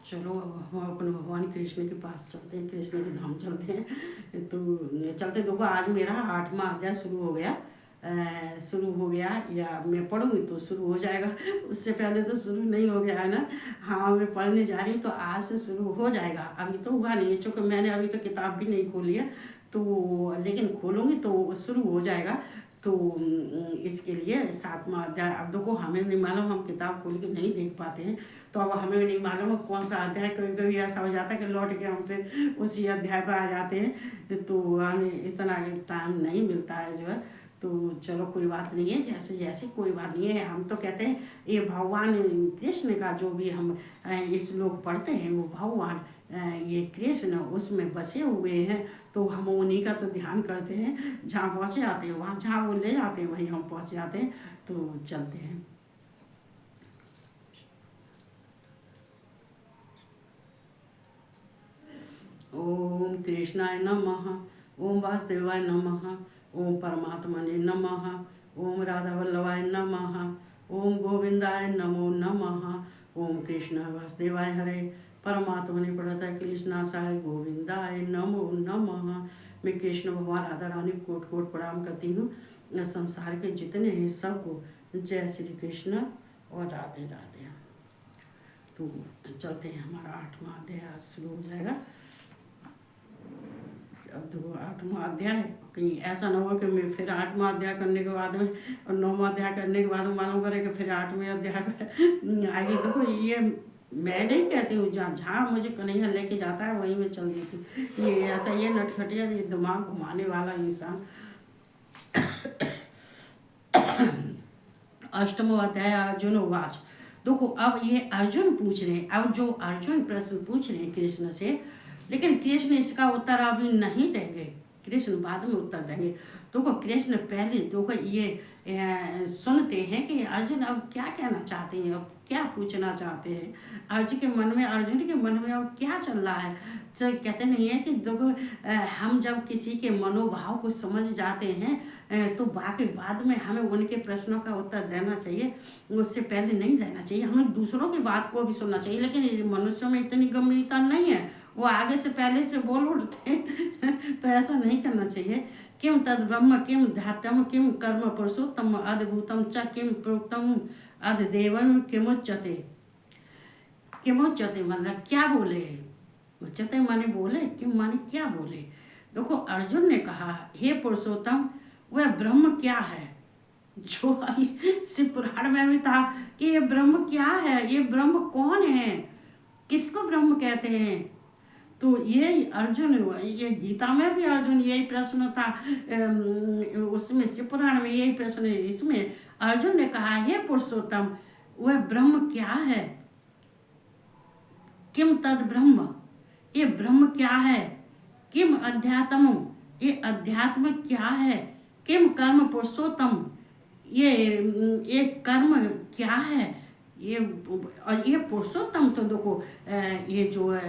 चलो अब हम अपने भगवान कृष्ण के पास चलते हैं, कृष्ण के धाम चलते हैं। तो चलते देखो, आज मेरा 8वां अध्याय शुरू हो गया। शुरू हो गया या मैं पढ़ूंगी तो शुरू हो जाएगा, उससे पहले तो शुरू नहीं हो गया है ना। हाँ, मैं पढ़ने जा रही हूँ तो आज से शुरू हो जाएगा। अभी तो हुआ नहीं है, चूँकि मैंने अभी तो किताब भी नहीं खोली है, तो लेकिन खोलूँगी तो शुरू हो जाएगा। तो इसके लिए 7वां अध्याय, अब देखो हमें नहीं मालूम, हम किताब खोल के नहीं देख पाते हैं, तो अब हमें नहीं मालूम कौन सा अध्याय। कभी कभी ऐसा हो जाता है कि लौट के हम फिर उसी अध्याय पर आ जाते हैं, तो हमें इतना टाइम नहीं मिलता है जो है। तो चलो कोई बात नहीं है, जैसे जैसे कोई बात नहीं है। हम तो कहते हैं ये भगवान कृष्ण का जो भी हम इस श्लोक पढ़ते हैं, वो भगवान ये कृष्ण उसमें बसे हुए हैं, तो हम उन्हीं का तो ध्यान करते हैं। जहाँ पहुँचे जाते हैं, वहाँ जहाँ वो ले जाते हैं वहीं हम पहुँच जाते हैं। तो चलते हैं। ओम कृष्णाय नमः। ओम वासुदेवाय नमः। ओम परमात्मने नमः। ओम राधावल्लभाय नमः। ओम गोविंदाय नमो नमः। ओम कृष्ण वासुदेवाय हरे। परमात्मने प्रणतः कृष्णासाय गोविंदाय नमो नमः। मैं कृष्ण भगवान राधा रानी कोट कोट प्रणाम करती हूँ। संसार के जितने हैं सबको जय श्री कृष्ण और राधे राधे। तो चलते हैं, हमारा 8वां अध्याय आज शुरू हो जाएगा। अब देखो 8वां अध्याय, कहीं ऐसा ना हो कि मैं फिर 8वां अध्याय करने के बाद में और 9वां अध्याय करने के बाद में मालूम करे कि फिर 8वें अध्याय पे आगे। देखो ये मैं नहीं कहती हूँ, जहाँ जहाँ मुझे कन्हैया लेके जाता है वहीं मैं चल देती। ये ऐसा ये नटखटिया, ये दिमाग घुमाने वाला इंसान। 8वां अध्याय अर्जुन उवाच। देखो अब ये अर्जुन पूछ रहे हैं, अब जो अर्जुन प्रश्न पूछ रहे हैं कृष्ण से, लेकिन कृष्ण इसका उत्तर अभी नहीं देंगे, कृष्ण बाद में उत्तर देंगे। तो कृष्ण पहले तो ये सुनते हैं कि अर्जुन अब क्या कहना चाहते हैं, अब क्या पूछना चाहते हैं। अर्जुन के मन में अब क्या चल रहा है। तो कहते नहीं है कि देखो हम जब किसी के मनोभाव को समझ जाते हैं तो बाकी बाद में हमें उनके प्रश्नों का उत्तर देना चाहिए, उससे पहले नहीं देना चाहिए। हमें दूसरों की बात को भी सुनना चाहिए, लेकिन मनुष्यों में इतनी गंभीरता नहीं है, वो आगे से पहले से बोल उठते हैं तो ऐसा नहीं करना चाहिए। किम तद ब्रह्म किम ध्यातम किम कर्म पुरुषोत्तम अद्भुतम च किम प्रोक्तम अद्देवम किमुच्यते। किमुच्यते मतलब क्या बोले, उच्चते माने बोले, किम माने क्या बोले। देखो अर्जुन ने कहा, हे पुरुषोत्तम वह ब्रह्म क्या है। जो अभी शिव पुराण में भी था कि ये ब्रह्म क्या है, ये ब्रह्म कौन है, किसको ब्रह्म कहते हैं। तो ये अर्जुन, ये गीता में भी अर्जुन यही प्रश्न था, उसमें शिव पुराण में यही प्रश्न है। इसमें अर्जुन ने कहा, हे पुरुषोत्तम वह ब्रह्म क्या है। किम तद ब्रह्म, ये ब्रह्म क्या है। किम अध्यात्म, ये अध्यात्म क्या है। किम कर्म पुरुषोत्तम, ये कर्म क्या है। ये और ये पुरुषोत्तम तो देखो ये जो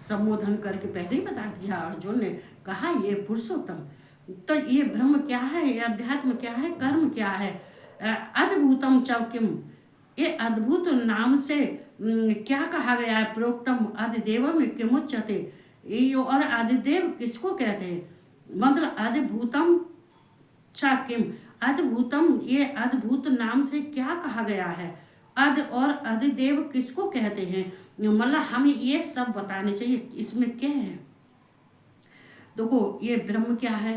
संबोधन करके पहले ही बता दिया अर्जुन ने, कहा ये पुरुषोत्तम। तो ये ब्रह्म क्या है, ये अध्यात्म क्या है, कर्म क्या है। अद्भुतम च किम, ये अद्भुत नाम से क्या कहा गया है। प्रोक्तम आदिदेव में किमुच्यते, ये और आदिदेव किसको कहते हैं। मतलब अद्भुतम च किम, अद्भुतम ये अद्भुत नाम से क्या कहा गया है। अद और अधिदेव किसको कहते हैं, मतलब हमें ये सब बताने चाहिए इसमें क्या है। देखो ये ब्रह्म क्या है,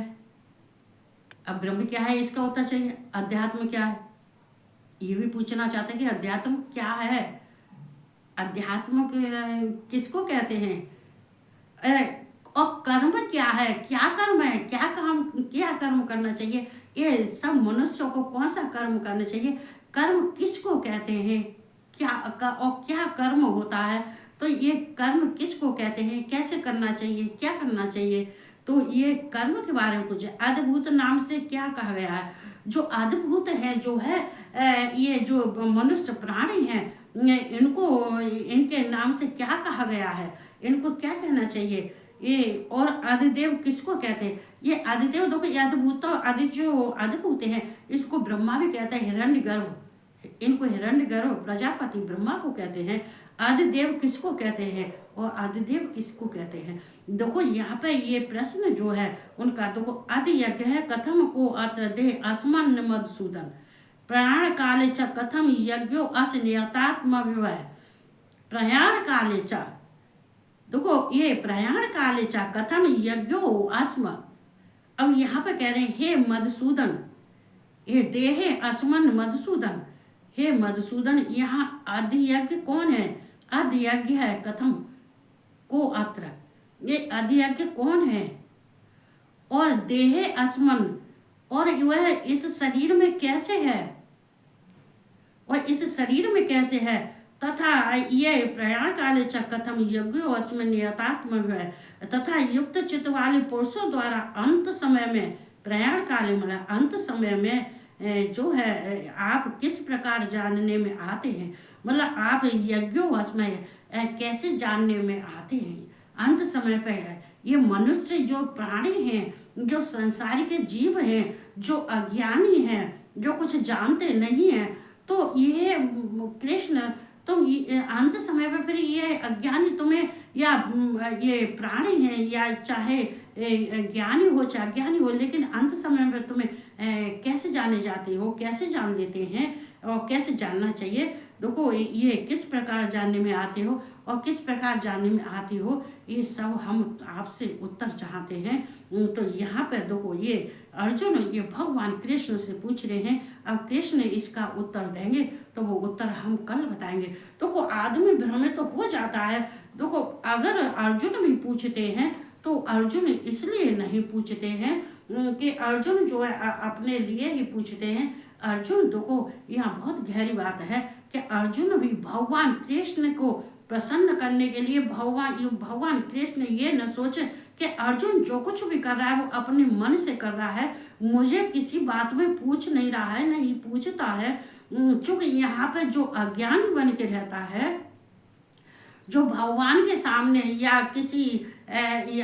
अब ब्रह्म क्या है इसका उत्तर चाहिए। अध्यात्म क्या है, ये भी पूछना चाहते हैं कि अध्यात्म क्या है, अध्यात्म किसको कहते हैं। और कर्म क्या है, क्या कर्म है, क्या कर्म करना चाहिए। ये सब मनुष्यों को कौन सा कर्म करना चाहिए, कर्म किसको कहते हैं, और क्या कर्म होता है। तो ये कर्म किसको कहते हैं, कैसे करना चाहिए, क्या करना चाहिए। तो ये कर्म के बारे में कुछ अद्भुत नाम से क्या कहा गया है। जो अद्भुत है जो है ये जो मनुष्य प्राणी हैं, इनको इनके नाम से क्या कहा गया है, इनको क्या कहना चाहिए। ये और आदिदेव किसको कहते हैं। ये आदिदेव देखो, ये अद्भुत, आदि जो अद्भुत हैं इसको ब्रह्मा भी कहता है, हिरण्य गर्भ, इनको हिरण्यगर्भ प्रजापति ब्रह्मा को कहते हैं। आदिदेव किसको कहते हैं और आदिदेव किसको कहते हैं? देखो यहाँ पे ये प्रश्न जो है उनका, देखो आदि यज्ञ है कथम को अत्र दे अस्मन् मधुसूदन प्रयाण काले च कथम यज्ञो अस नियतात्म विवय। प्रयाण काले च, देखो ये प्रयाण काले च कथम यज्ञो अस्म। अब यहाँ पे कह रहे हैं हे मधुसूदन, ये देहे अस्मन मधुसूदन, हे मधुसूदन यहाँ आदि यज्ञ कौन है? आदि यज्ञ है कथम को अत्र, ये आदि यज्ञ कौन है? और देहे अस्मन, और वह इस शरीर में कैसे है? और इस शरीर में कैसे है? तथा ये प्रयाण काले च कथम यज्ञो अस्मिन् यथात्म है, तथा युक्त चित्त वाले पुरुषों द्वारा अंत समय में, प्रयाण काले मतलब अंत समय में जो है आप किस प्रकार जानने में आते हैं, मतलब आप यज्ञो अस्मय कैसे जानने में आते हैं अंत समय पे है। ये मनुष्य जो प्राणी हैं, जो संसारिक जीव हैं, जो अज्ञानी हैं, जो कुछ जानते नहीं हैं, तो ये कृष्ण तुम अंत समय पे फिर ये अज्ञानी तुम्हें, या ये प्राणी हैं, या चाहे ज्ञानी हो चाहे अज्ञानी हो, लेकिन अंत समय में तुम्हें कैसे जाने जाते हो, कैसे जान लेते हैं और कैसे जानना चाहिए? देखो ये किस प्रकार जानने में आते हो और किस प्रकार जानने में आते हो, ये सब हम आपसे उत्तर चाहते हैं। तो यहाँ पर देखो ये अर्जुन ये भगवान कृष्ण से पूछ रहे हैं। अब कृष्ण इसका उत्तर देंगे तो वो उत्तर हम कल बताएंगे। देखो आदमी भ्रमित तो हो जाता है। देखो अगर अर्जुन भी पूछते हैं तो अर्जुन इसलिए नहीं पूछते हैं कि अर्जुन जो है अपने लिए ही पूछते हैं। अर्जुन देखो यहाँ बहुत गहरी बात है कि अर्जुन भी भगवान कृष्ण को प्रसन्न करने के लिए भगवान कृष्ण ये न सोचे कि अर्जुन जो कुछ भी कर रहा है वो अपने मन से कर रहा है, मुझे किसी बात में पूछ नहीं रहा है, नहीं पूछता है। चूंकि यहाँ पे जो अज्ञानी बन के रहता है, जो भगवान के सामने या किसी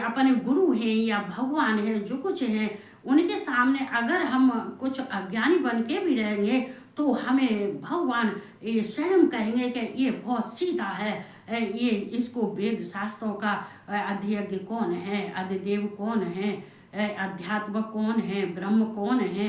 अपने गुरु हैं या भगवान है, जो कुछ हैं उनके सामने अगर हम कुछ अज्ञानी बन के भी रहेंगे तो हमें भगवान ये स्वयं कहेंगे कि ये बहुत सीधा है, ये इसको वेद शास्त्रों का अध्ययज्ञ कौन है, अधिदेव कौन है, अध्यात्म कौन है, ब्रह्म कौन है,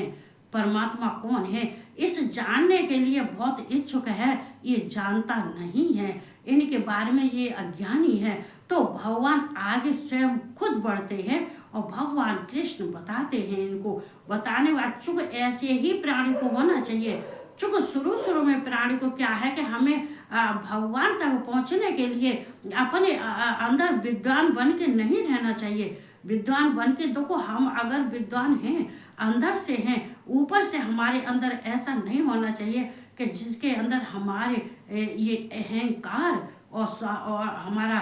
परमात्मा कौन है, इस जानने के लिए बहुत इच्छुक है। ये जानता नहीं है, इनके बारे में ये अज्ञानी है। तो भगवान आगे स्वयं खुद बढ़ते हैं और भगवान कृष्ण बताते हैं इनको, बताने वाले चूंकि ऐसे ही प्राणी को होना चाहिए। चूंकि शुरू में प्राणी को क्या है कि हमें भगवान तक पहुंचने के लिए अपने अंदर विद्वान बन के नहीं रहना चाहिए। विद्वान बन के देखो हम अगर विद्वान हैं, अंदर से हैं, ऊपर से हमारे अंदर ऐसा नहीं होना चाहिए कि जिसके अंदर हमारे ये अहंकार और हमारा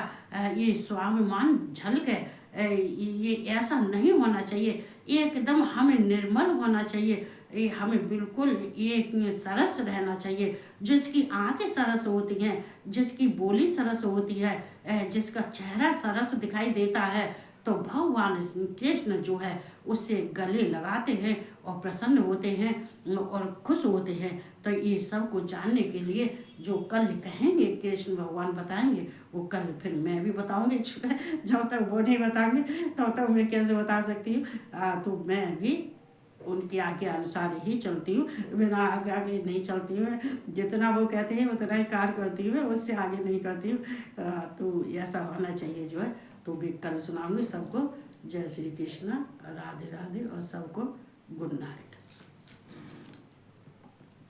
ये स्वाभिमान झलके, ये ऐसा नहीं होना चाहिए। एकदम हमें निर्मल होना चाहिए, हमें बिल्कुल एक सरस रहना चाहिए। जिसकी आंखें सरस होती हैं, जिसकी बोली सरस होती है, जिसका चेहरा सरस दिखाई देता है, तो भगवान कृष्ण जो है उससे गले लगाते हैं और प्रसन्न होते हैं और खुश होते हैं। तो ये सब को जानने के लिए जो कल कहेंगे कृष्ण भगवान बताएंगे, वो कल फिर मैं भी बताऊंगी। जब तक वो नहीं बताएंगे तब तक मैं कैसे बता सकती हूँ। तो मैं भी उनके आगे अनुसार ही चलती हूँ, बिना आगे नहीं चलती हूँ। जितना वो कहते हैं उतना ही कार्य करती हूँ, उससे आगे नहीं करती हूँ। तो ऐसा होना चाहिए जो है। तो भी कल सुनाऊंगी सबको। जय श्री कृष्ण, राधे राधे, और सबको गुड नाइट।